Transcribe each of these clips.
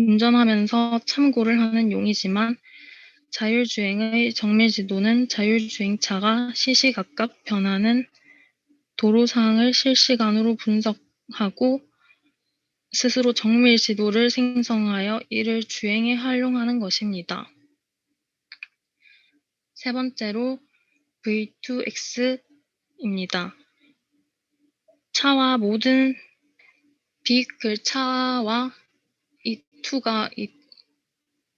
운전하면서 참고를 하는 용이지만 자율주행의 정밀지도는 자율주행차가 시시각각 변하는 도로 상황을 실시간으로 분석하고 스스로 정밀지도를 생성하여 이를 주행에 활용하는 것입니다. 세 번째로 V2X입니다. 차와 모든 비클 차와 이 2가 이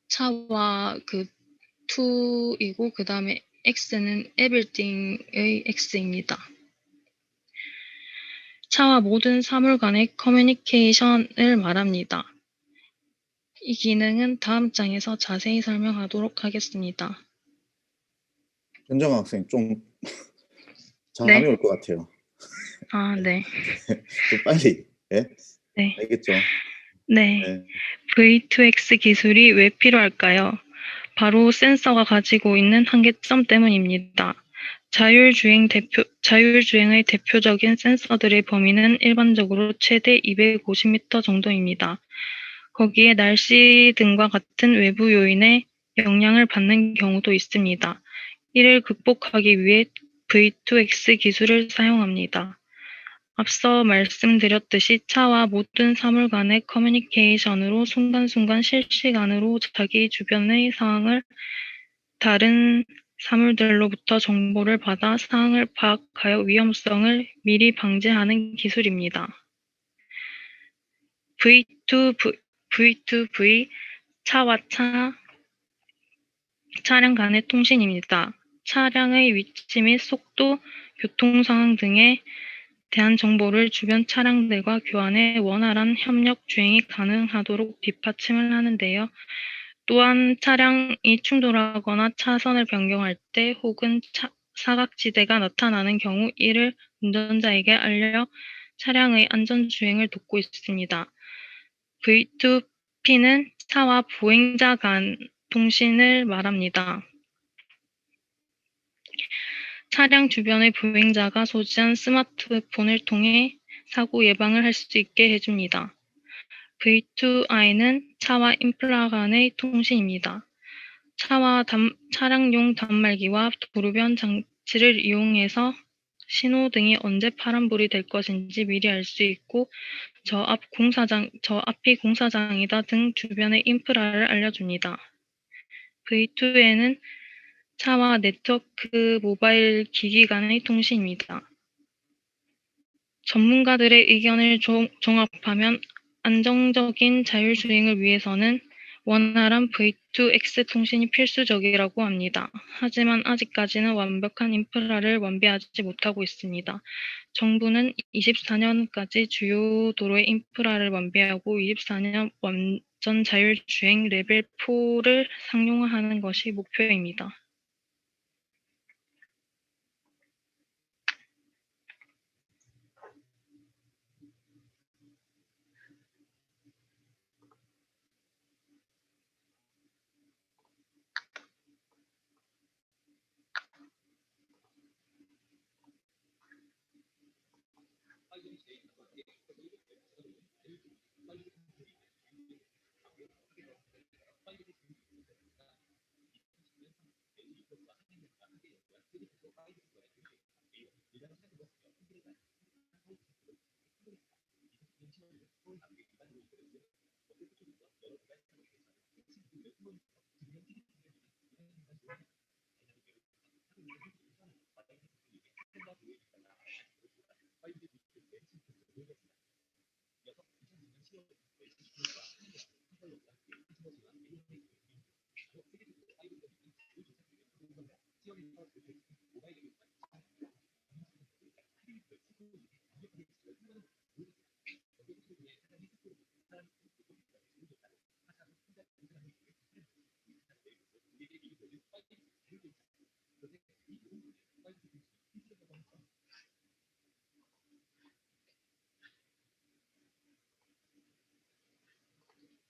차와 그 2이고 그 다음에 X는 everything의 X입니다. 차와 모든 사물 간의 커뮤니케이션을 말합니다. 이 기능은 다음 장에서 자세히 설명하도록 하겠습니다. 현정 학생 좀 잠이 네. 올 것 같아요. 아, 네. 좀 빨리. 예? 네. 알겠죠? 네. 네. V2X 기술이 왜 필요할까요? 바로 센서가 가지고 있는 한계점 때문입니다. 자율주행의 대표적인 센서들의 범위는 일반적으로 최대 250m 정도입니다. 거기에 날씨 등과 같은 외부 요인의 영향을 받는 경우도 있습니다. 이를 극복하기 위해 V2X 기술을 사용합니다. 앞서 말씀드렸듯이 차와 모든 사물 간의 커뮤니케이션으로 순간순간 실시간으로 자기 주변의 상황을 다른 사물들로부터 정보를 받아 상황을 파악하여 위험성을 미리 방지하는 기술입니다. V2V 차와 차량 간의 통신입니다. 차량의 위치 및 속도, 교통 상황 등에 대한 정보를 주변 차량들과 교환해 원활한 협력 주행이 가능하도록 뒷받침을 하는데요. 또한 차량이 충돌하거나 차선을 변경할 때 혹은 사각지대가 나타나는 경우 이를 운전자에게 알려 차량의 안전주행을 돕고 있습니다. V2P는 차와 보행자 간 통신을 말합니다. 차량 주변의 보행자가 소지한 스마트폰을 통해 사고 예방을 할 수 있게 해줍니다. V2I는 차와 인프라 간의 통신입니다. 차량용 단말기와 도로변 장치를 이용해서 신호등이 언제 파란불이 될 것인지 미리 알 수 있고 저 앞이 공사장이다 등 주변의 인프라를 알려줍니다. V2에는 차와 네트워크 모바일 기기 간의 통신입니다. 전문가들의 의견을 종합하면 안정적인 자율주행을 위해서는 원활한 V2X 통신이 필수적이라고 합니다. 하지만 아직까지는 완벽한 인프라를 완비하지 못하고 있습니다. 정부는 24년까지 주요 도로의 인프라를 완비하고 24년 완전 자율주행 레벨 4를 상용화하는 것이 목표입니다.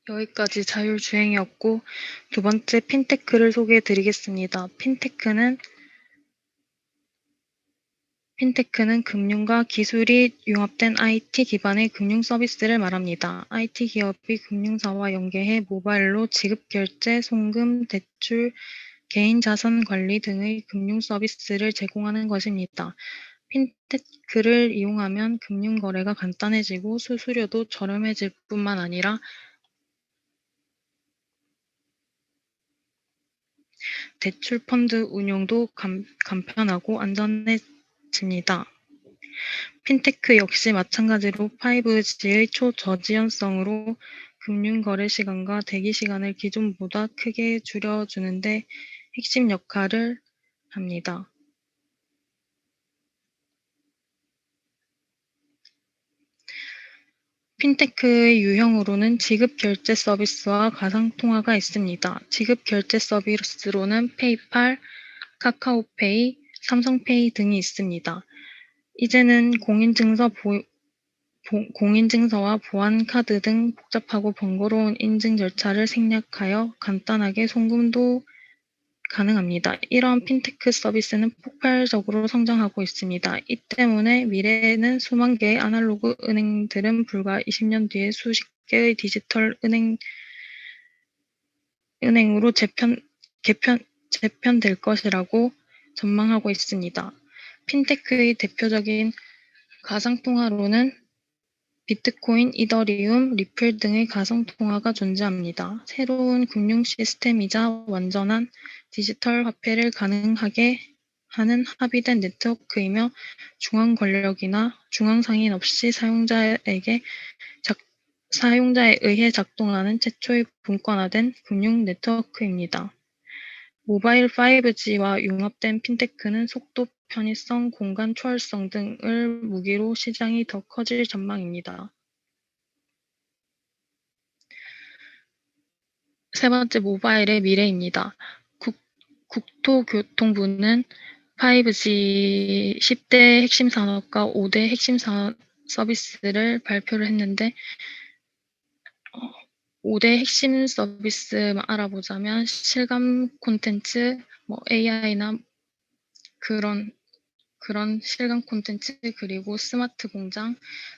여기까지 자율주행이었고 두 번째 핀테크를 소개해 드리겠습니다. 핀테크는 핀테크는 금융과 기술이 융합된 IT 기반의 금융 서비스를 말합니다. IT 기업이 금융사와 연계해 모바일로 지급 결제, 송금, 대출, 개인 자산 관리 등의 금융 서비스를 제공하는 것입니다. 핀테크를 이용하면 금융 거래가 간단해지고 수수료도 저렴해질 뿐만 아니라 대출 펀드 운용도 간편하고 안전해집니다. 핀테크 역시 마찬가지로 5G의 초저지연성으로 금융 거래 시간과 대기 시간을 기존보다 크게 줄여주는데 핵심 역할을 합니다. 핀테크의 유형으로는 지급 결제 서비스와 가상통화가 있습니다. 지급 결제 서비스로는 페이팔, 카카오페이, 삼성페이 등이 있습니다. 이제는 공인증서와 보안카드 등 복잡하고 번거로운 인증 절차를 생략하여 간단하게 송금도 가능합니다. 이러한 핀테크 서비스는 폭발적으로 성장하고 있습니다. 이 때문에 미래에는 수만 개의 아날로그 은행들은 불과 20년 뒤에 수십 개의 디지털 은행으로 재편될 것이라고 전망하고 있습니다. 핀테크의 대표적인 가상통화로는 비트코인, 이더리움, 리플 등의 가상통화가 존재합니다. 새로운 금융 시스템이자 완전한 디지털 화폐를 가능하게 하는 합의된 네트워크이며 중앙 권력이나 중앙 상인 없이 사용자에 의해 작동하는 최초의 분권화된 금융 네트워크입니다. 모바일 5G와 융합된 핀테크는 속도, 편의성, 공간 초월성 등을 무기로 시장이 더 커질 전망입니다. 세 번째, 모바일의 미래입니다. 국토교통부는 5G 10대 핵심 산업과 5대 핵심 서비스를 발표를 했는데 5대 핵심 서비스만 알아보자면 실감 콘텐츠, AI나 그런 실감 콘텐츠, 그리고 스마트 공장,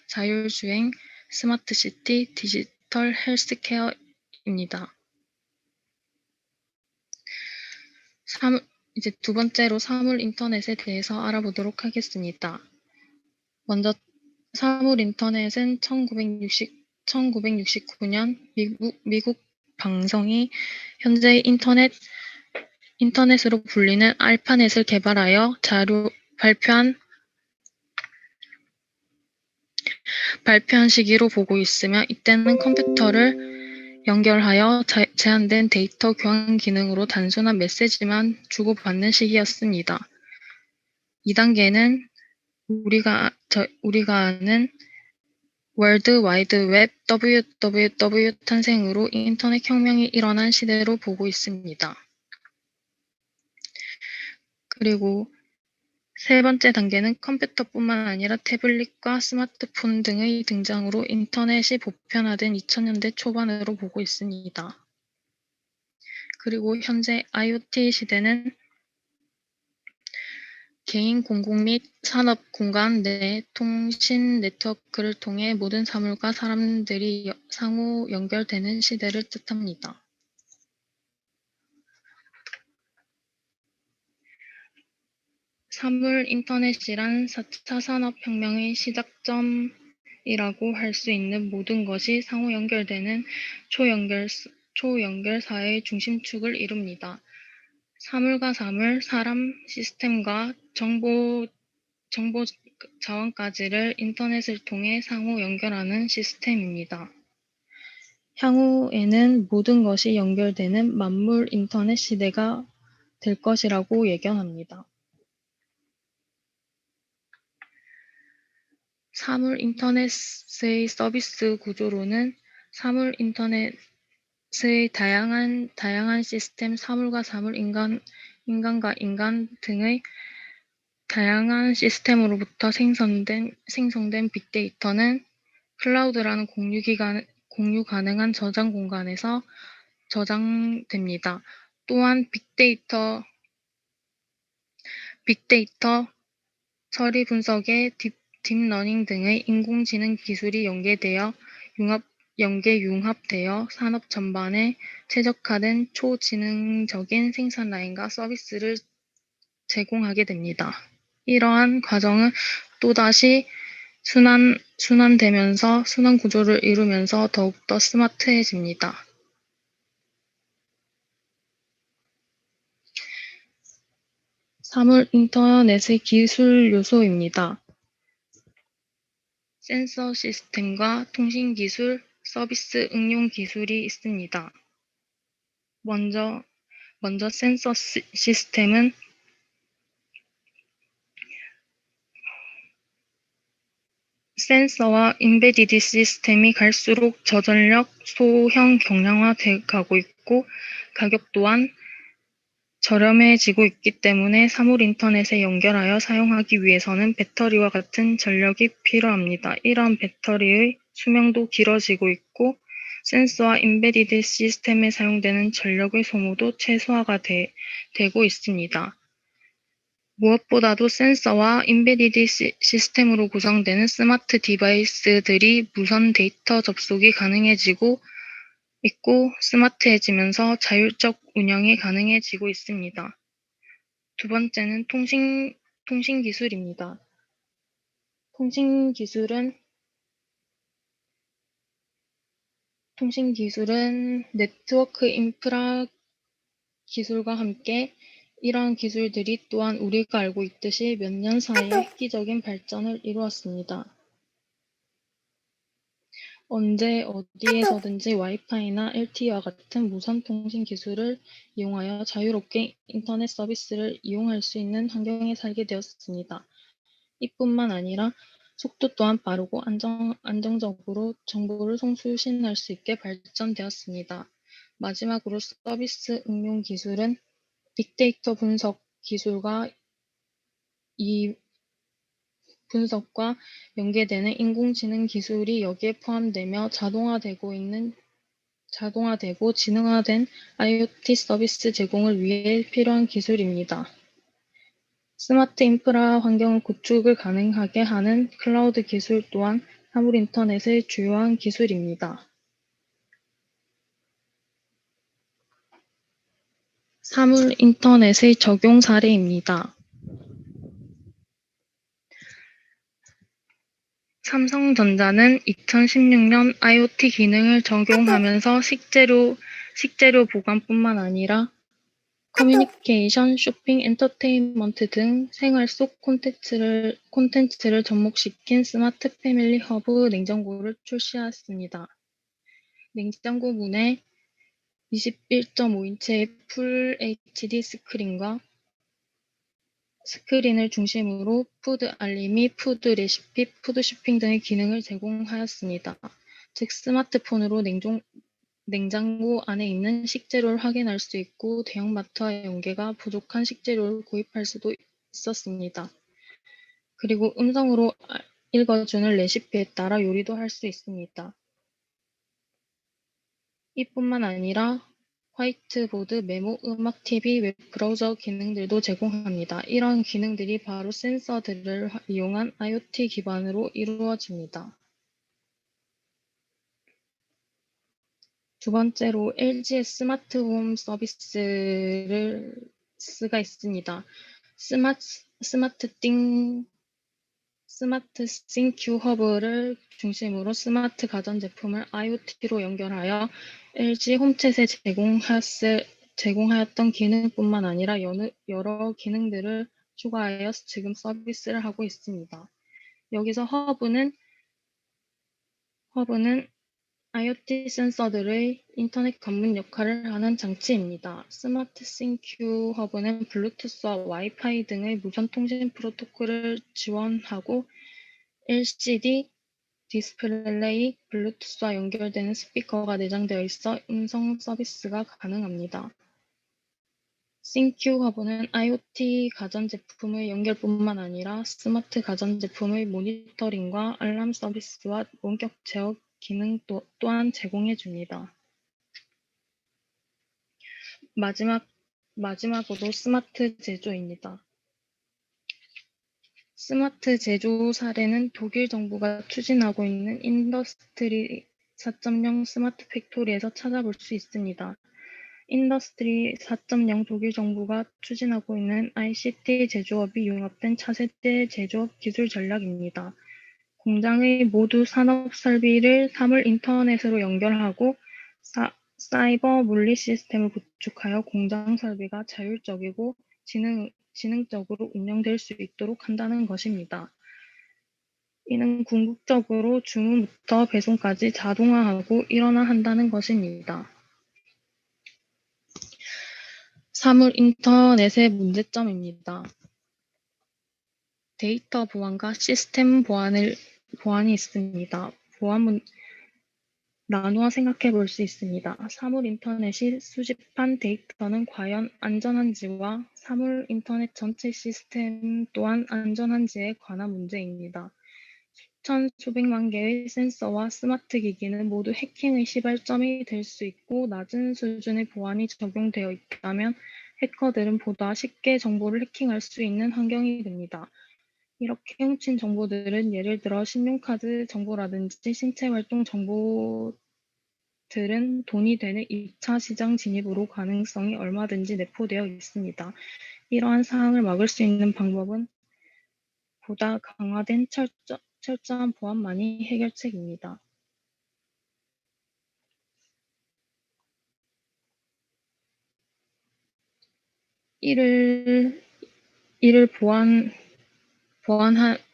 자율주행, 스마트 시티, 디지털 헬스케어입니다. 이제 두 번째로 사물 인터넷에 대해서 알아보도록 하겠습니다. 먼저 사물 인터넷은 1969년 미국 방송이 현재 인터넷으로 불리는 알파넷을 개발하여 발표한 시기로 보고 있으며, 이때는 컴퓨터를 연결하여 제한된 데이터 교환 기능으로 단순한 메시지만 주고받는 시기였습니다. 2단계는 우리가 아는 월드 와이드 웹 WWW 탄생으로 인터넷 혁명이 일어난 시대로 보고 있습니다. 그리고 세 번째 단계는 컴퓨터뿐만 아니라 태블릿과 스마트폰 등의 등장으로 인터넷이 보편화된 2000년대 초반으로 보고 있습니다. 그리고 현재 IoT 시대는 개인, 공공 및 산업 공간 내 통신 네트워크를 통해 모든 사물과 사람들이 상호 연결되는 시대를 뜻합니다. 사물 인터넷이란 4차 산업혁명의 시작점이라고 할 수 있는 모든 것이 상호 연결되는 초연결 사회의 중심축을 이룹니다. 사물과 사물, 사람, 시스템과 정보 자원까지를 인터넷을 통해 상호 연결하는 시스템입니다. 향후에는 모든 것이 연결되는 만물 인터넷 시대가 될 것이라고 예견합니다. 사물 인터넷의 서비스 구조로는 사물 인터넷의 다양한 시스템, 사물과 사물, 인간과 인간 등의 다양한 시스템으로부터 생성된 빅데이터는 클라우드라는 공유 가능한 저장 공간에서 저장됩니다. 또한 빅데이터 처리 분석에 딥러닝 등의 인공지능 기술이 융합되어 산업 전반에 최적화된 초지능적인 생산 라인과 서비스를 제공하게 됩니다. 이러한 과정은 또다시 순환되면서 순환 구조를 이루면서 더욱더 스마트해집니다. 사물 인터넷의 기술 요소입니다. 센서 시스템과 통신 기술, 서비스 응용 기술이 있습니다. 먼저 센서 시스템은 센서와 인베디드 시스템이 갈수록 저전력, 소형 경량화돼 가고 있고 가격 또한 저렴해지고 있기 때문에 사물 인터넷에 연결하여 사용하기 위해서는 배터리와 같은 전력이 필요합니다. 이러한 배터리의 수명도 길어지고 있고 센서와 인베디드 시스템에 사용되는 전력의 소모도 최소화가 되고 있습니다. 무엇보다도 센서와 인베디드 시스템으로 구성되는 스마트 디바이스들이 무선 데이터 접속이 가능해지고 있고 스마트해지면서 자율적 운영이 가능해지고 있습니다. 두 번째는 통신 기술입니다. 통신 기술은 네트워크 인프라 기술과 함께 이러한 기술들이 또한 우리가 알고 있듯이 몇 년 사이에 획기적인 발전을 이루었습니다. 언제 어디에서든지 와이파이나 LTE와 같은 무선 통신 기술을 이용하여 자유롭게 인터넷 서비스를 이용할 수 있는 환경에 살게 되었습니다. 이뿐만 아니라 속도 또한 빠르고 안정적으로 정보를 송수신할 수 있게 발전되었습니다. 마지막으로 서비스 응용 기술은 빅데이터 분석 기술과 이 분석과 연계되는 인공지능 기술이 여기에 포함되며 자동화되고 지능화된 IoT 서비스 제공을 위해 필요한 기술입니다. 스마트 인프라 환경 구축을 가능하게 하는 클라우드 기술 또한 사물 인터넷의 주요한 기술입니다. 사물 인터넷의 적용 사례입니다. 삼성전자는 2016년 IoT 기능을 적용하면서 식재료 보관뿐만 아니라 커뮤니케이션, 쇼핑, 엔터테인먼트 등 생활 속 콘텐츠를 접목시킨 스마트 패밀리 허브 냉장고를 출시했습니다. 냉장고 문에 21.5인치의 풀 HD 스크린을 중심으로 푸드 알림이, 푸드 레시피, 푸드 쇼핑 등의 기능을 제공하였습니다. 즉 스마트폰으로 냉장고 안에 있는 식재료를 확인할 수 있고 대형마트와 연계가 부족한 식재료를 구입할 수도 있었습니다. 그리고 음성으로 읽어주는 레시피에 따라 요리도 할 수 있습니다. 이뿐만 아니라 화이트보드, 메모, 음악, TV, 웹브라우저 기능들도 제공합니다. 이런 기능들이 바로 센서들을 이용한 IoT 기반으로 이루어집니다. 두 번째로 LG의 스마트홈 서비스가 있습니다. 스마트 싱큐 허브를 중심으로 스마트 가전제품을 IoT로 연결하여 LG 홈챗에 제공하였던 기능뿐만 아니라 여러 기능들을 추가하여 지금 서비스를 하고 있습니다. 여기서 허브는 IoT 센서들의 인터넷 관문 역할을 하는 장치입니다. 스마트 싱큐 허브는 블루투스와 와이파이 등의 무선 통신 프로토콜을 지원하고 LCD 디스플레이, 블루투스와 연결되는 스피커가 내장되어 있어 음성 서비스가 가능합니다. 싱큐 허브는 IoT 가전제품의 연결뿐만 아니라 스마트 가전제품의 모니터링과 알람 서비스와 원격 제어 기능 또한 제공해 줍니다. 마지막으로 스마트 제조입니다. 스마트 제조 사례는 독일 정부가 추진하고 있는 인더스트리 4.0 스마트 팩토리에서 찾아볼 수 있습니다. 인더스트리 4.0 독일 정부가 추진하고 있는 ICT 제조업이 융합된 차세대 제조업 기술 전략입니다. 공장의 모두 산업 설비를 사물 인터넷으로 연결하고 사이버 물리 시스템을 구축하여 공장 설비가 자율적이고 지능적으로 운영될 수 있도록 한다는 것입니다. 이는 궁극적으로 주문부터 배송까지 자동화하고 일원화한다는 것입니다. 사물 인터넷의 문제점입니다. 데이터 보안과 시스템 보안이 있습니다. 나누어 생각해 볼 수 있습니다. 사물 인터넷이 수집한 데이터는 과연 안전한지와 사물 인터넷 전체 시스템 또한 안전한지에 관한 문제입니다. 수백만 개의 센서와 스마트 기기는 모두 해킹의 시발점이 될 수 있고 낮은 수준의 보안이 적용되어 있다면 해커들은 보다 쉽게 정보를 해킹할 수 있는 환경이 됩니다. 이렇게 훔친 정보들은 예를 들어 신용카드 정보라든지 신체활동 정보들은 돈이 되는 2차 시장 진입으로 가능성이 얼마든지 내포되어 있습니다. 이러한 사항을 막을 수 있는 방법은 보다 강화된 철저한 보안만이 해결책입니다. 이를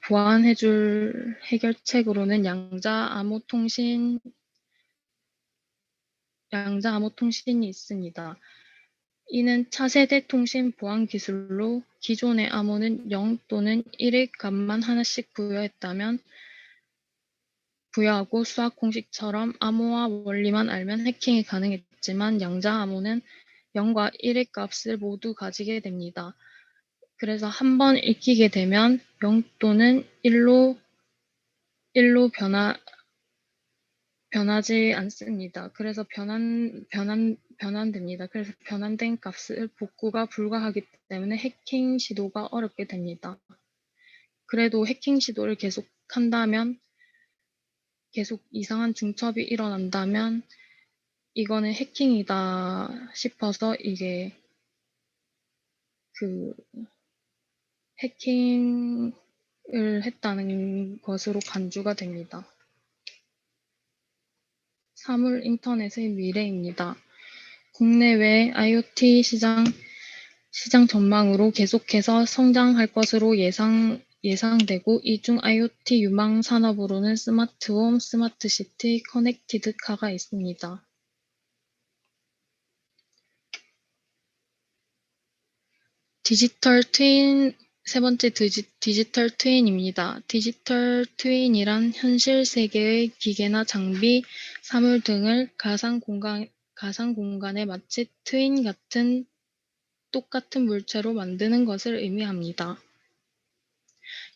보완해줄 해결책으로는 양자 암호 통신이 있습니다. 이는 차세대 통신 보안 기술로 기존의 암호는 0 또는 1의 값만 하나씩 부여하고 수학 공식처럼 암호화 원리만 알면 해킹이 가능했지만 양자 암호는 0과 1의 값을 모두 가지게 됩니다. 그래서 한번 읽히게 되면 0 또는 1로 변하지 않습니다. 그래서 변환됩니다. 그래서 변환된 값을 복구가 불가하기 때문에 해킹 시도가 어렵게 됩니다. 그래도 해킹 시도를 계속한다면 계속 이상한 중첩이 일어난다면 이거는 해킹이다 싶어서 이게 해킹을 했다는 것으로 간주가 됩니다. 사물 인터넷의 미래입니다. 국내외 IoT 시장 전망으로 계속해서 성장할 것으로 예상되고 이 중 IoT 유망 산업으로는 스마트홈, 스마트시티, 커넥티드 카가 있습니다. 세 번째 디지털 트윈입니다. 디지털 트윈이란 현실 세계의 기계나 장비, 사물 등을 가상 공간에 마치 트윈 같은 똑같은 물체로 만드는 것을 의미합니다.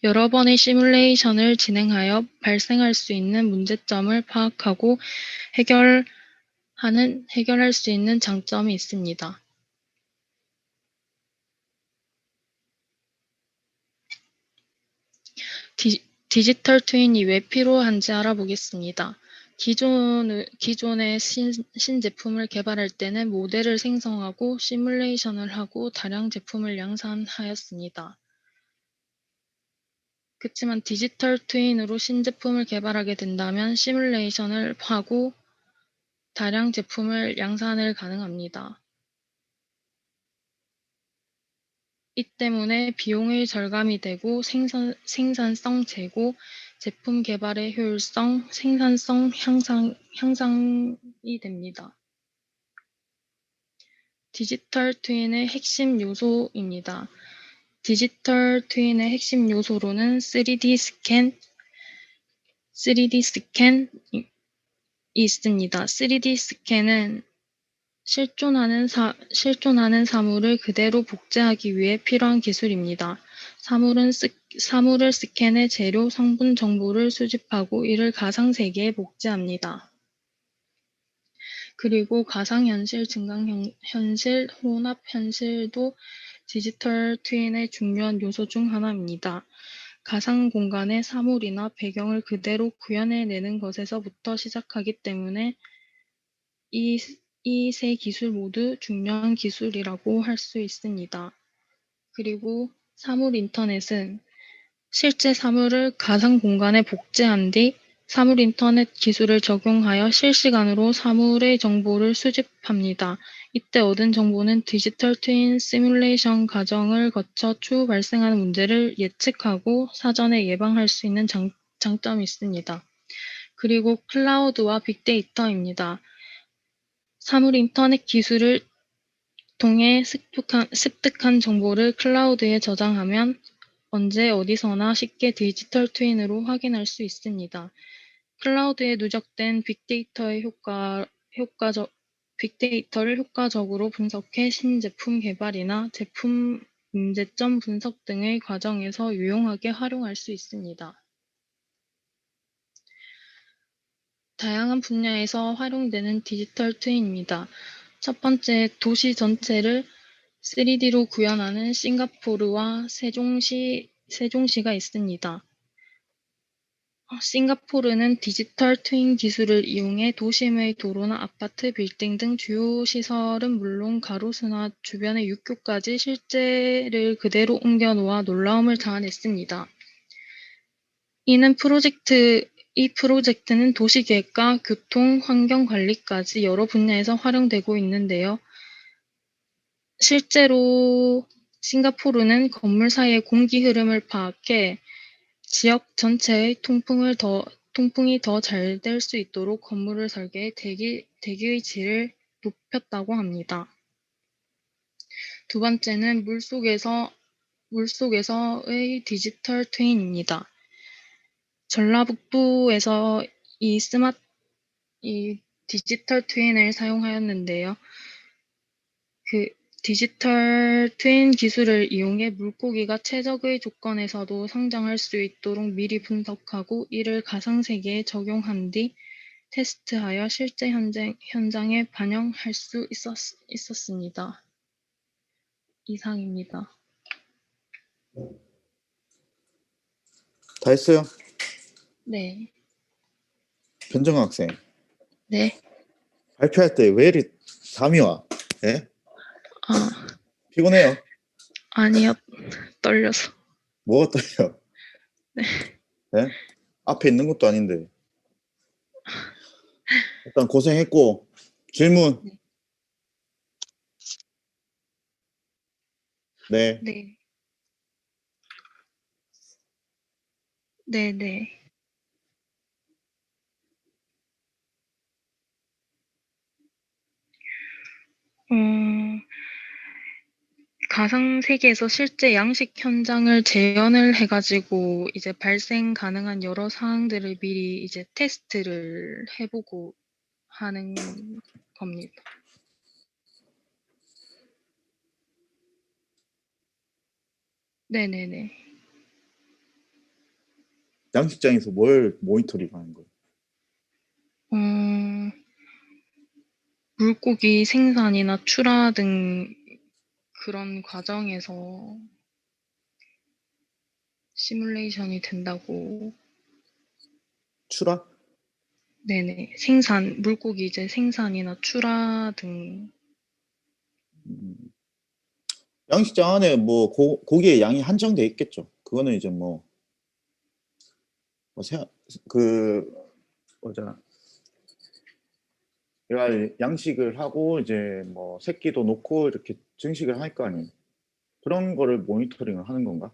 여러 번의 시뮬레이션을 진행하여 발생할 수 있는 문제점을 파악하고 해결할 수 있는 장점이 있습니다. 디지털 트윈이 왜 필요한지 알아보겠습니다. 기존의 신제품을 개발할 때는 모델을 생성하고 시뮬레이션을 하고 다량 제품을 양산하였습니다. 그렇지만 디지털 트윈으로 신제품을 개발하게 된다면 시뮬레이션을 하고 다량 제품을 양산을 가능합니다. 이 때문에 비용의 절감이 되고 생산성 제고, 제품 개발의 효율성, 생산성 향상이 됩니다. 디지털 트윈의 핵심 요소입니다. 디지털 트윈의 핵심 요소로는 3D 스캔이 있습니다. 3D 스캔은 실존하는 사물을 그대로 복제하기 위해 필요한 기술입니다. 사물을 스캔해 재료, 성분 정보를 수집하고 이를 가상세계에 복제합니다. 그리고 가상현실, 증강현실, 혼합현실도 디지털 트윈의 중요한 요소 중 하나입니다. 가상 공간의 사물이나 배경을 그대로 구현해내는 것에서부터 시작하기 때문에 이 세 기술 모두 중요한 기술이라고 할 수 있습니다. 그리고 사물 인터넷은 실제 사물을 가상 공간에 복제한 뒤 사물 인터넷 기술을 적용하여 실시간으로 사물의 정보를 수집합니다. 이때 얻은 정보는 디지털 트윈 시뮬레이션 과정을 거쳐 추후 발생하는 문제를 예측하고 사전에 예방할 수 있는 장점이 있습니다. 그리고 클라우드와 빅데이터입니다. 사물 인터넷 기술을 통해 습득한 정보를 클라우드에 저장하면 언제 어디서나 쉽게 디지털 트윈으로 확인할 수 있습니다. 클라우드에 누적된 빅데이터를 효과적으로 분석해 신제품 개발이나 제품 문제점 분석 등의 과정에서 유용하게 활용할 수 있습니다. 다양한 분야에서 활용되는 디지털 트윈입니다. 첫 번째, 도시 전체를 3D로 구현하는 싱가포르와 세종시가 있습니다. 싱가포르는 디지털 트윈 기술을 이용해 도심의 도로나 아파트, 빌딩 등 주요 시설은 물론 가로수나 주변의 육교까지 실제를 그대로 옮겨 놓아 놀라움을 자아냈습니다. 이 프로젝트는 도시계획과 교통, 환경관리까지 여러 분야에서 활용되고 있는데요. 실제로 싱가포르는 건물 사이의 공기 흐름을 파악해 지역 전체의 통풍이 더 잘 될 수 있도록 건물을 설계해 대기의 질을 높였다고 합니다. 두 번째는 물속에서의 디지털 트윈입니다. 전라북도에서 이 디지털 트윈을 사용하였는데요. 그 디지털 트윈 기술을 이용해 물고기가 최적의 조건에서도 성장할 수 있도록 미리 분석하고 이를 가상세계에 적용한 뒤 테스트하여 실제 현장에 반영할 수 있었습니다. 이상입니다. 다 했어요? 네. 변정아 학생. 네. 발표할 때 왜 이리 잠이 와? 예? 피곤해요? 아니요. 떨려서. 뭐가 떨려? 네. 예? 앞에 있는 것도 아닌데. 일단 고생했고 질문. 네. 네. 네. 가상 세계에서 실제 양식 현장을 재현을 해가지고 이제 발생 가능한 여러 상황들을 미리 이제 테스트를 해보고 하는 겁니다. 네네네. 양식장에서 뭘 모니터링 하는 거예요? 물고기 생산이나 출하 등 그런 과정에서 시뮬레이션이 된다고. 출하? 네네. 물고기 이제 생산이나 출하 등. 양식장 안에 뭐 고기의 양이 한정돼 있겠죠. 그거는 이제 뭐잖아. 얘가 양식을 하고 이제 뭐 새끼도 놓고 이렇게 증식을 할 거 아니에요. 그런 거를 모니터링을 하는 건가?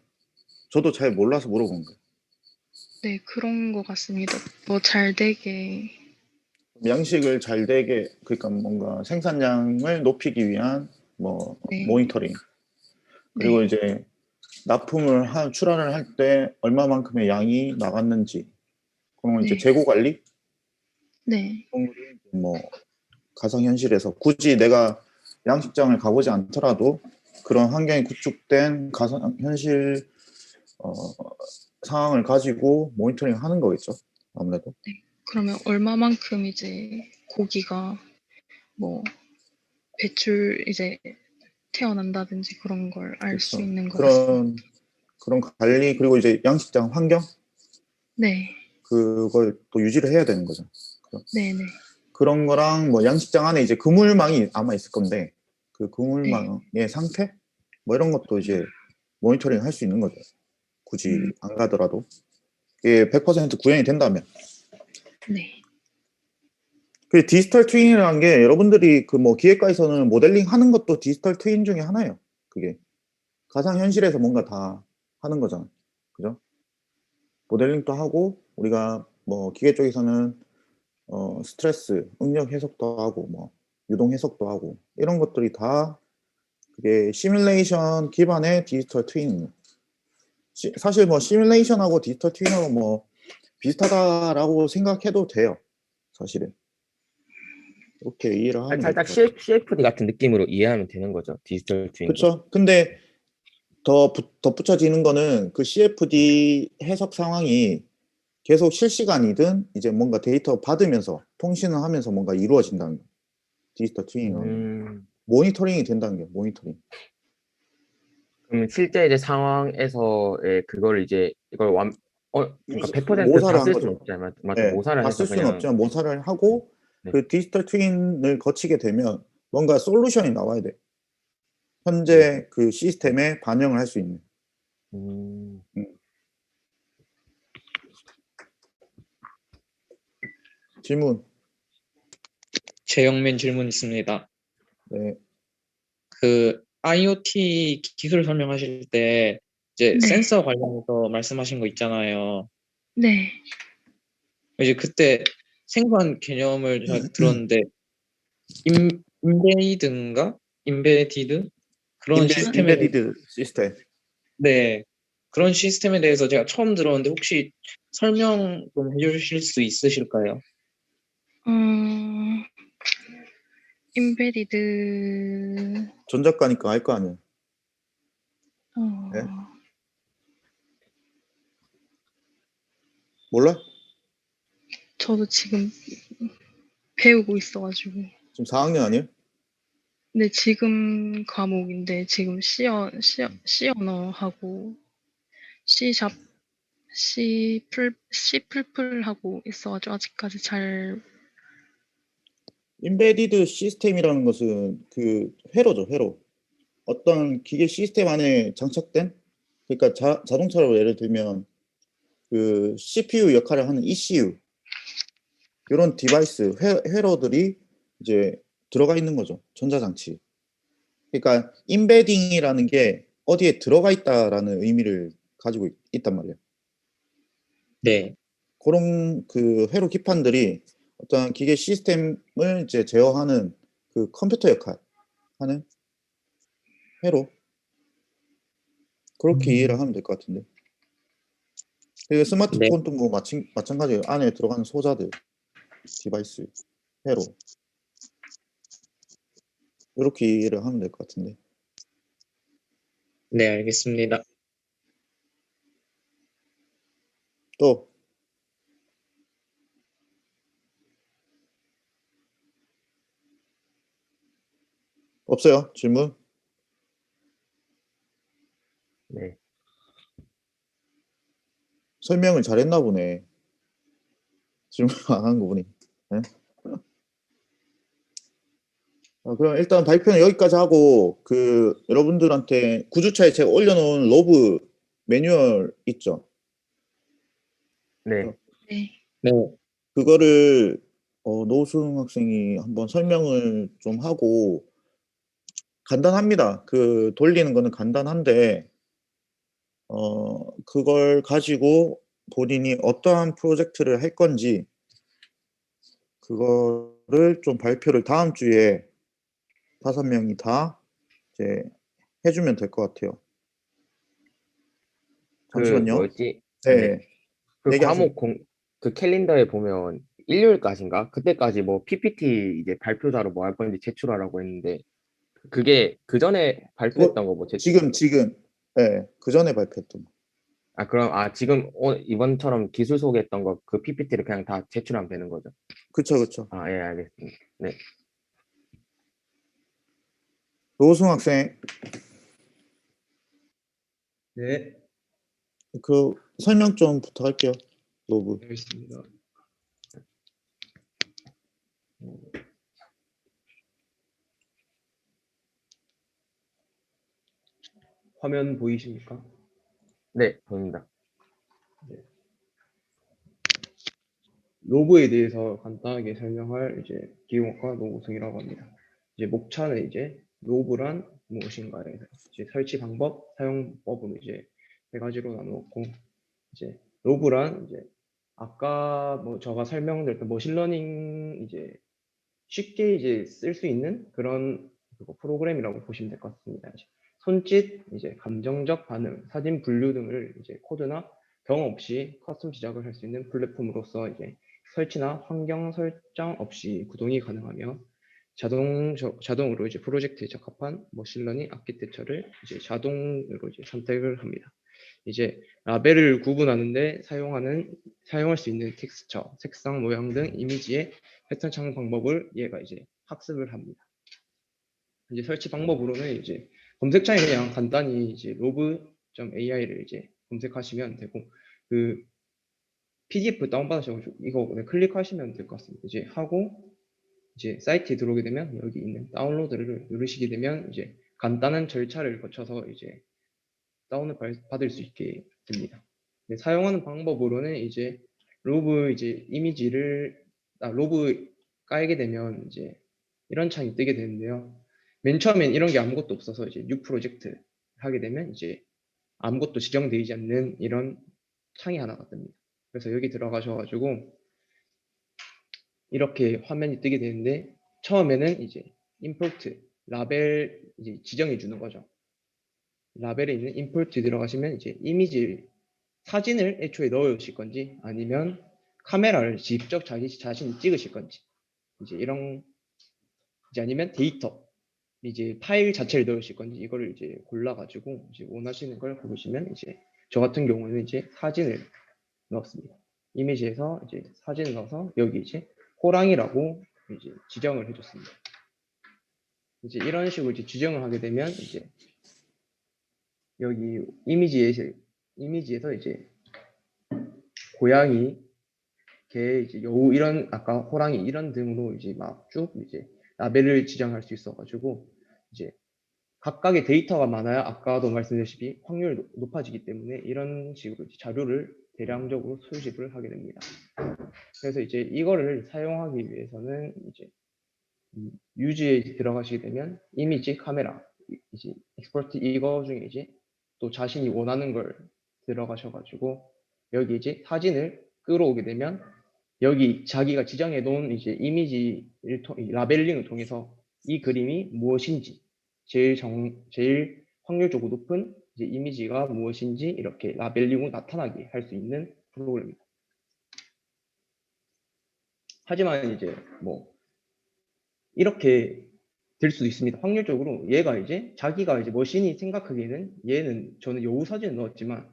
저도 잘 몰라서 물어본 거예요. 네, 그런 것 같습니다. 뭐 잘 되게. 양식을 잘 되게, 그러니까 뭔가 생산량을 높이기 위한 네. 모니터링. 그리고 네. 이제 출하를 할 때 얼마만큼의 양이 나갔는지, 그런 건 이제 네. 재고 관리? 네. 그런 거를 가상현실에서 굳이 내가 양식장을 가보지 않더라도 그런 환경이 구축된 가상현실 상황을 가지고 모니터링 하는 거겠죠. 아무래도. 네. 그러면 얼마만큼 이제 고기가 뭐 배출 이제 태어난다든지 그런 걸 알 수 그렇죠. 있는 것 같습니다. 그런 관리 그리고 이제 양식장 환경 네. 그걸 또 유지를 해야 되는 거죠. 네네. 그런 거랑 뭐 양식장 안에 이제 그물망이 아마 있을 건데 그 네. 그물망의 상태 뭐 이런 것도 이제 모니터링 할 수 있는 거죠. 굳이 안 가더라도 이게 100% 구현이 된다면. 네. 그 디지털 트윈이라는 게 여러분들이 그 뭐 기획과에서는 모델링 하는 것도 디지털 트윈 중에 하나예요. 그게 가상 현실에서 뭔가 다 하는 거잖아. 그죠? 모델링도 하고 우리가 뭐 기계 쪽에서는 스트레스, 응력 해석도 하고 뭐 유동 해석도 하고 이런 것들이 다 그게 시뮬레이션 기반의 디지털 트윈입니다. 사실 뭐 시뮬레이션하고 디지털 트윈하고 뭐 비슷하다라고 생각해도 돼요. 사실은. 이렇게 이해를 하면 될 살짝 것 같아요. CFD 같은 느낌으로 이해하면 되는 거죠. 디지털 트윈도. 그렇죠. 근데 더 덧붙여지는 거는 그 CFD 해석 상황이 계속 실시간이든 이제 뭔가 데이터 받으면서 통신을 하면서 뭔가 이루어진다는 거. 디지털 트윈은 모니터링이 된다는 게 모니터링. 그럼 실제 이제 상황에서의 그걸 이제 이걸 그러니까 100%다 모사를 한 쓸 수는 거죠. 없잖아요. 맞죠? 네, 모사를 다 해서 쓸 수는 그냥 없지만 모사를 하고 네. 그 디지털 트윈을 거치게 되면 뭔가 솔루션이 나와야 돼. 현재 그 시스템에 반영을 할 수 있는. 질문. 재영민 질문 있습니다. 네. 그 IoT 기술 설명하실 때 이제 네. 센서 관련해서 말씀하신 거 있잖아요. 네. 이제 그때 생소한 개념을 제가 들었는데 인베이드인가? 인베디드? 그런 시스템에 인베디드 시스템. 네. 그런 시스템에 대해서 제가 처음 들었는데 혹시 설명 좀 해주실 수 있으실까요? 임베디드 전작가니까 알 거 아니에요. 네? 몰라? 저도 지금 배우고 있어가지고. 지금 4학년 아니에요? 네, 지금 과목인데 지금 C 언어하고 C샵, C 하고 있어가지고 아직까지 잘. 인베디드 시스템이라는 것은 그 회로죠, 회로. 어떤 기계 시스템 안에 장착된, 그러니까 자동차로 예를 들면 그 CPU 역할을 하는 ECU 이런 디바이스 회로들이 이제 들어가 있는 거죠, 전자장치. 그러니까 인베딩이라는 게 어디에 들어가 있다라는 의미를 가지고 있단 말이에요. 네. 그런 그 회로 기판들이 어떤 기계 시스템을 이제 제어하는 그 컴퓨터 역할 하는 회로, 그렇게 이해를 하면 될 것 같은데. 그리고 스마트폰도 뭐 마찬가지예요. 안에 들어가는 소자들, 디바이스, 회로. 이렇게 이해를 하면 될 것 같은데. 네, 알겠습니다. 또 없어요? 질문? 네. 설명을 잘했나 보네. 질문 안 한 거 보니. 네? 그럼 일단 발표는 여기까지 하고 그 여러분들한테 구주차에 제가 올려놓은 로브 매뉴얼 있죠? 네. 네. 네. 그거를 노수흥 학생이 한번 설명을 좀 하고, 간단합니다. 그 돌리는 거는 간단한데 그걸 가지고 본인이 어떠한 프로젝트를 할 건지 그거를 좀 발표를 다음 주에 5명이 다 이제 해주면 될 것 같아요. 그 잠시만요. 뭐였지? 네. 그 얘기하세요. 그 캘린더에 보면 일요일까지인가? 그때까지 뭐 PPT 이제 발표자로 뭐 할 건지 제출하라고 했는데 그게 그 전에 발표했던 거 뭐 지금 네, 그 전에 발표했던 거. 그럼 지금 이번처럼 기술 소개했던 거 그 PPT를 그냥 다 제출하면 되는 거죠? 그쵸. 예, 알겠습니다. 네. 노승 학생. 네. 그 설명 좀 부탁할게요. 로브. 알겠습니다. 화면 보이십니까? 네, 보입니다. 네. 로브에 대해서 간단하게 설명할 이제 기용어가 로브성이라고 합니다. 이제 목차는 이제 로브란 무엇인가에 이제 설치 방법, 사용법으로 이제 세 가지로 나누었고, 이제 로브란 이제 아까 뭐 제가 설명드렸던 머신러닝 이제 쉽게 이제 쓸 수 있는 그런 프로그램이라고 보시면 될 것 같습니다. 이제 손짓, 이제 감정적 반응, 사진 분류 등을 이제 코드나 경험 없이 커스텀 시작을 할 수 있는 플랫폼으로서 이제 설치나 환경 설정 없이 구동이 가능하며 자동으로 이제 프로젝트에 적합한 머신러닝 아키텍처를 이제 자동으로 이제 선택을 합니다. 이제 라벨을 구분하는데 사용할 수 있는 텍스처, 색상, 모양 등 이미지의 패턴 창 방법을 얘가 이제 학습을 합니다. 이제 설치 방법으로는 이제 검색창에 그냥 간단히 이제 로브.ai를 이제 검색하시면 되고, 그 PDF 다운받으셔가지고 이거 그냥 클릭하시면 될 것 같습니다. 이제 하고 이제 사이트에 들어오게 되면 여기 있는 다운로드를 누르시게 되면 이제 간단한 절차를 거쳐서 이제 다운을 받을 수 있게 됩니다. 사용하는 방법으로는 이제 로브 이제 로브 깔게 되면 이제 이런 창이 뜨게 되는데요. 맨 처음엔 이런 게 아무것도 없어서 이제 뉴 프로젝트 하게 되면 이제 아무것도 지정되지 않는 이런 창이 하나가 뜹니다. 그래서 여기 들어가셔가지고 이렇게 화면이 뜨게 되는데, 처음에는 이제 임포트 라벨 이제 지정해 주는 거죠. 라벨에 있는 임포트 들어가시면 이제 이미지 사진을 애초에 넣으실 건지 아니면 카메라를 직접 자신이 찍으실 건지, 이제 이런 이제 아니면 데이터 이제 파일 자체를 넣으실 건지 이거를 이제 골라가지고 이제 원하시는 걸 고르시면, 이제 저 같은 경우는 이제 사진을 넣었습니다. 이미지에서 이제 사진을 넣어서 여기 이제 호랑이라고 이제 지정을 해줬습니다. 이제 이런 식으로 이제 지정을 하게 되면 이제 여기 이미지에서 이제 고양이, 개, 이제 여우 이런 아까 호랑이 이런 등으로 이제 막 쭉 이제 라벨을 지정할 수 있어가지고 이제 각각의 데이터가 많아야 아까도 말씀드렸다시피 확률이 높아지기 때문에 이런 식으로 이제 자료를 대량적으로 수집을 하게 됩니다. 그래서 이제 이거를 사용하기 위해서는 이제 유지에 들어가시게 되면 이미지, 카메라, 이제 익스포트 이거 중에 이제 또 자신이 원하는 걸 들어가셔가지고 여기 이제 사진을 끌어오게 되면 여기 자기가 지정해 놓은 이제 이미지를 라벨링을 통해서 이 그림이 무엇인지 제일 확률적으로 높은 이제 이미지가 무엇인지 이렇게 라벨링으로 나타나게 할 수 있는 프로그램입니다. 하지만 이제 뭐 이렇게 될 수도 있습니다. 확률적으로 얘가 이제 자기가 이제 머신이 생각하기에는 얘는 저는 여우 사진을 넣었지만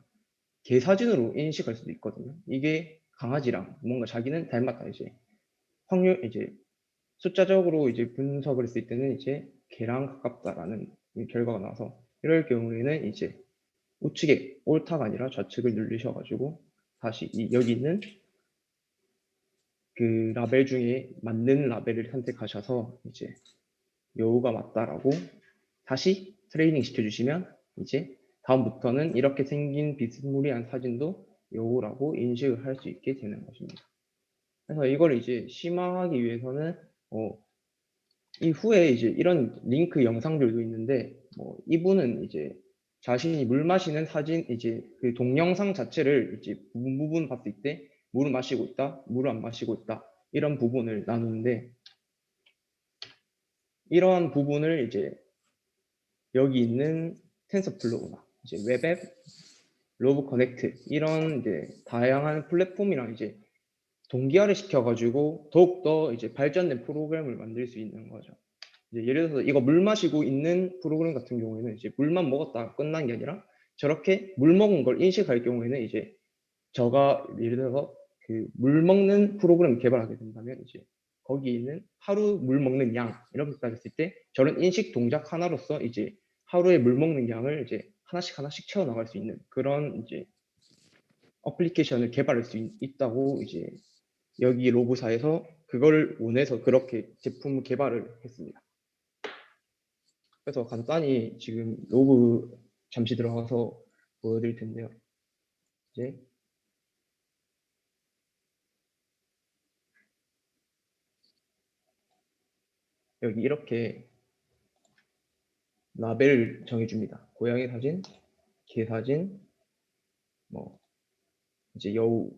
개 사진으로 인식할 수도 있거든요. 이게 강아지랑 뭔가 자기는 닮았다 이제 확률 이제 숫자적으로 이제 분석을 했을 때는 이제 개랑 가깝다라는 결과가 나와서 이럴 경우에는 이제 우측에 옳다가 아니라 좌측을 누르셔가지고 다시 여기 있는 그 라벨 중에 맞는 라벨을 선택하셔서 이제 여우가 맞다라고 다시 트레이닝 시켜주시면 이제 다음부터는 이렇게 생긴 비스무리한 사진도 여우라고 인식을 할 수 있게 되는 것입니다. 그래서 이걸 이제 심화하기 위해서는 이후에 이제 이런 링크 영상들도 있는데 이분은 이제 자신이 물 마시는 사진 이제 그 동영상 자체를 이제 부분 봤을 때 물을 마시고 있다, 물을 안 마시고 있다 이런 부분을 나누는데, 이러한 부분을 이제 여기 있는 텐서플로우나 이제 웹앱, 로브 커넥트 이런 이제 다양한 플랫폼이랑 이제 동기화를 시켜가지고 더욱더 이제 발전된 프로그램을 만들 수 있는 거죠. 이제 예를 들어서 이거 물 마시고 있는 프로그램 같은 경우에는 이제 물만 먹었다가 끝난 게 아니라 저렇게 물 먹은 걸 인식할 경우에는 이제 저가 예를 들어서 그 물 먹는 프로그램을 개발하게 된다면 이제 거기 있는 하루 물 먹는 양 이렇게 따졌을 때 저런 인식 동작 하나로서 이제 하루에 물 먹는 양을 이제 하나씩 채워 나갈 수 있는 그런 이제 어플리케이션을 개발할 수 있다고 이제 여기 로브사에서 그걸 원해서 그렇게 제품 개발을 했습니다. 그래서 간단히 지금 로브 잠시 들어가서 보여드릴 텐데요. 이제 여기 이렇게 라벨을 정해줍니다. 고양이 사진, 개 사진, 뭐 이제 여우,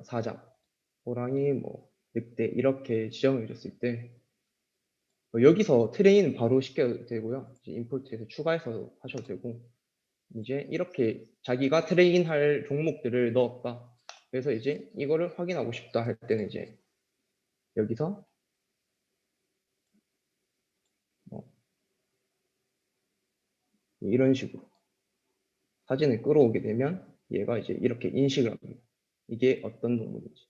사자, 호랑이, 뭐 늑대 이렇게 지정을 해줬을 때 여기서 트레이는 바로 시켜도 되고요. 이제 임포트해서 추가해서 하셔도 되고 이제 이렇게 자기가 트레인할 종목들을 넣었다. 그래서 이제 이거를 확인하고 싶다 할 때는 이제 여기서 이런 식으로 사진을 끌어오게 되면 얘가 이제 이렇게 인식을 합니다. 이게 어떤 동물인지.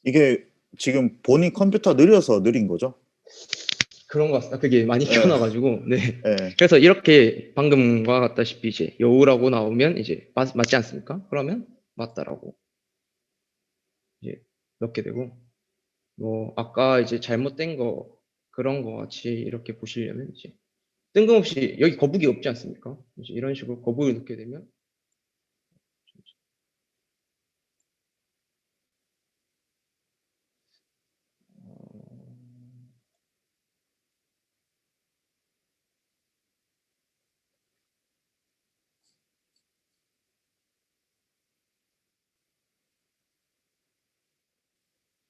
이게 지금 본인 컴퓨터 느려서 느린 거죠? 그런 것 같습니다. 그게 많이 네. 켜놔가지고. 네. 네. 그래서 이렇게 방금과 같다시피 이제 여우라고 나오면 이제 맞지 않습니까? 그러면 맞다라고 이제 넣게 되고, 뭐 아까 이제 잘못된 거 그런 거 같이 이렇게 보시려면 이제 뜬금없이 여기 거북이 없지 않습니까? 이제 이런 식으로 거북이를 넣게 되면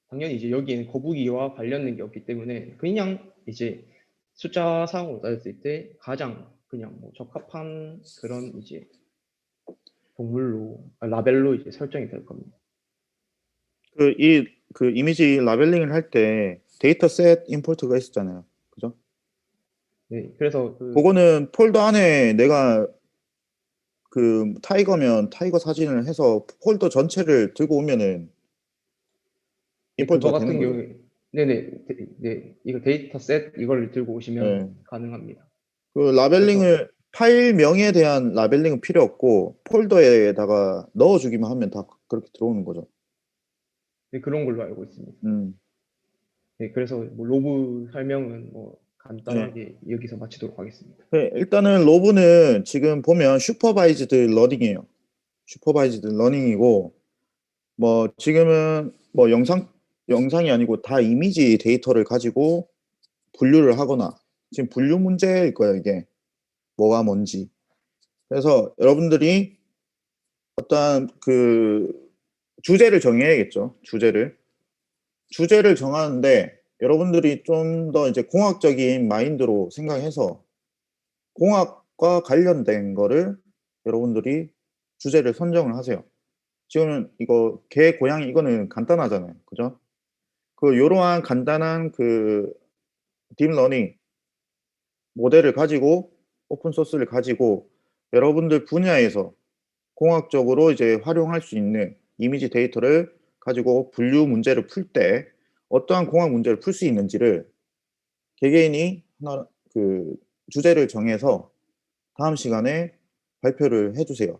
당연히 이제 여기에는 거북이와 관련된 게 없기 때문에 그냥 이제 숫자상으로 따졌을 때 가장 그냥 뭐 적합한 그런 이제 동물로 라벨로 이제 설정이 될 겁니다. 그 이미지 라벨링을 할 때 데이터 셋 임포트가 있었잖아요. 그죠? 네, 그래서 그거는 폴더 안에 내가 그 타이거면 타이거 사진을 해서 폴더 전체를 들고 오면은 임포트가 그거 되는 같은 거죠. 경우에 네, 이거 데이터 셋 이걸 들고 오시면 가능합니다. 그 라벨링을 파일명에 대한 라벨링은 필요 없고 폴더에다가 넣어주기만 하면 다 그렇게 들어오는 거죠. 네, 그런 걸로 알고 있습니다. 음. 네, 그래서 뭐 로브 설명은 뭐 간단하게 여기서 마치도록 하겠습니다. 네, 일단은 로브는 지금 보면 슈퍼바이즈드 러닝이에요. 슈퍼바이즈드 러닝이고 뭐 지금은 뭐 영상이 아니고 다 이미지 데이터를 가지고 분류를 하거나 지금 분류 문제일 거예요, 이게. 뭐가 뭔지. 그래서 여러분들이 어떤 그 주제를 정해야겠죠. 주제를 정하는데 여러분들이 좀 더 이제 공학적인 마인드로 생각해서 공학과 관련된 거를 여러분들이 주제를 선정을 하세요. 지금 이거 개, 고양이 이거는 간단하잖아요. 그죠? 그 요러한 간단한 그 딥러닝 모델을 가지고 오픈 소스를 가지고 여러분들 분야에서 공학적으로 이제 활용할 수 있는 이미지 데이터를 가지고 분류 문제를 풀 때 어떠한 공학 문제를 풀 수 있는지를 개개인이 하나 그 주제를 정해서 다음 시간에 발표를 해주세요.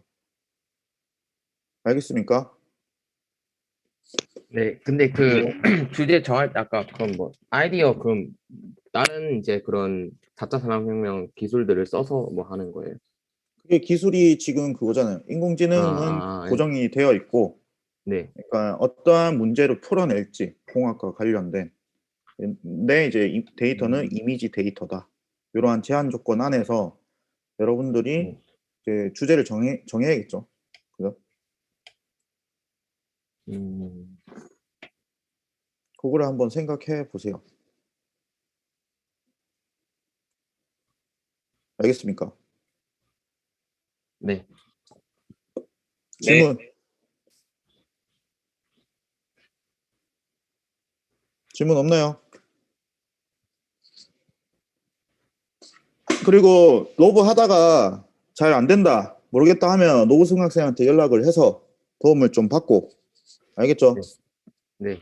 알겠습니까? 네, 근데 그 주제 정할 때 아까 그럼 뭐 아이디어 그럼 다른 이제 그런 4차 산업혁명 기술들을 써서 뭐 하는 거예요? 그게 기술이 지금 그거잖아요. 인공지능은 예. 고정이 되어 있고, 네. 그러니까 어떠한 문제를 풀어낼지 공학과 관련된. 근데 이제 데이터는 이미지 데이터다. 이러한 제한 조건 안에서 여러분들이 이제 주제를 정해야겠죠. 그죠? 그거를 한번 생각해 보세요. 알겠습니까? 네. 질문. 질문 없나요? 그리고 로브 하다가 잘 안 된다, 모르겠다 하면 노구승 학생한테 연락을 해서 도움을 좀 받고, 알겠죠? 네.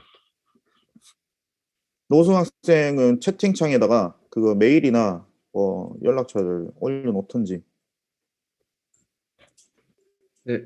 노승 학생은 채팅창에다가 그거 메일이나 뭐 연락처를 올려놓던지. 네.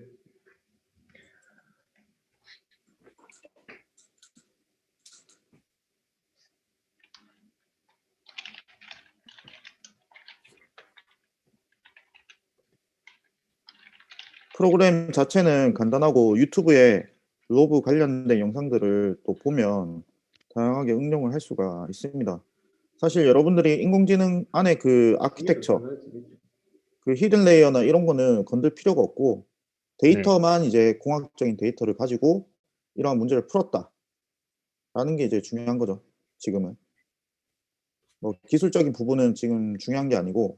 프로그램 자체는 간단하고 유튜브에 로브 관련된 영상들을 또 보면 다양하게 응용을 할 수가 있습니다. 사실 여러분들이 인공지능 안에 그 아키텍처, 그 히든 레이어나 이런 거는 건들 필요가 없고 데이터만 이제 공학적인 데이터를 가지고 이러한 문제를 풀었다라는 게 이제 중요한 거죠. 지금은. 뭐 기술적인 부분은 지금 중요한 게 아니고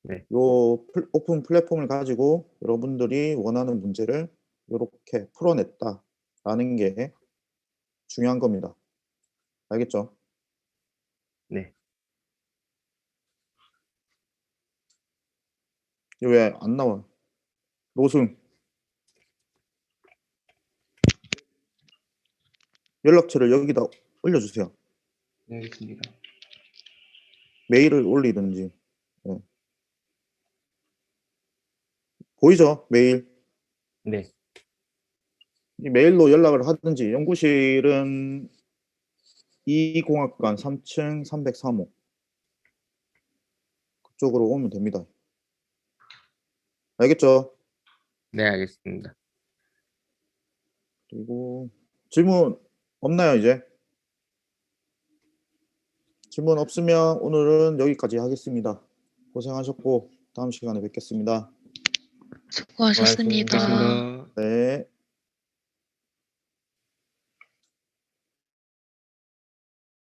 네. 요 오픈 플랫폼을 가지고 여러분들이 원하는 문제를 이렇게 풀어냈다라는 게 중요한 겁니다. 알겠죠? 네. 이거 왜 안 나와? 노승. 연락처를 여기다 올려주세요. 네, 알겠습니다. 메일을 올리든지. 네. 보이죠? 메일. 네. 이 메일로 연락을 하든지 연구실은 2공학관 3층 303호 그쪽으로 오면 됩니다. 알겠죠? 네, 알겠습니다. 그리고 질문 없나요, 이제? 질문 없으면 오늘은 여기까지 하겠습니다. 고생하셨고 다음 시간에 뵙겠습니다. 수고하셨습니다. 수고하셨습니다. 네.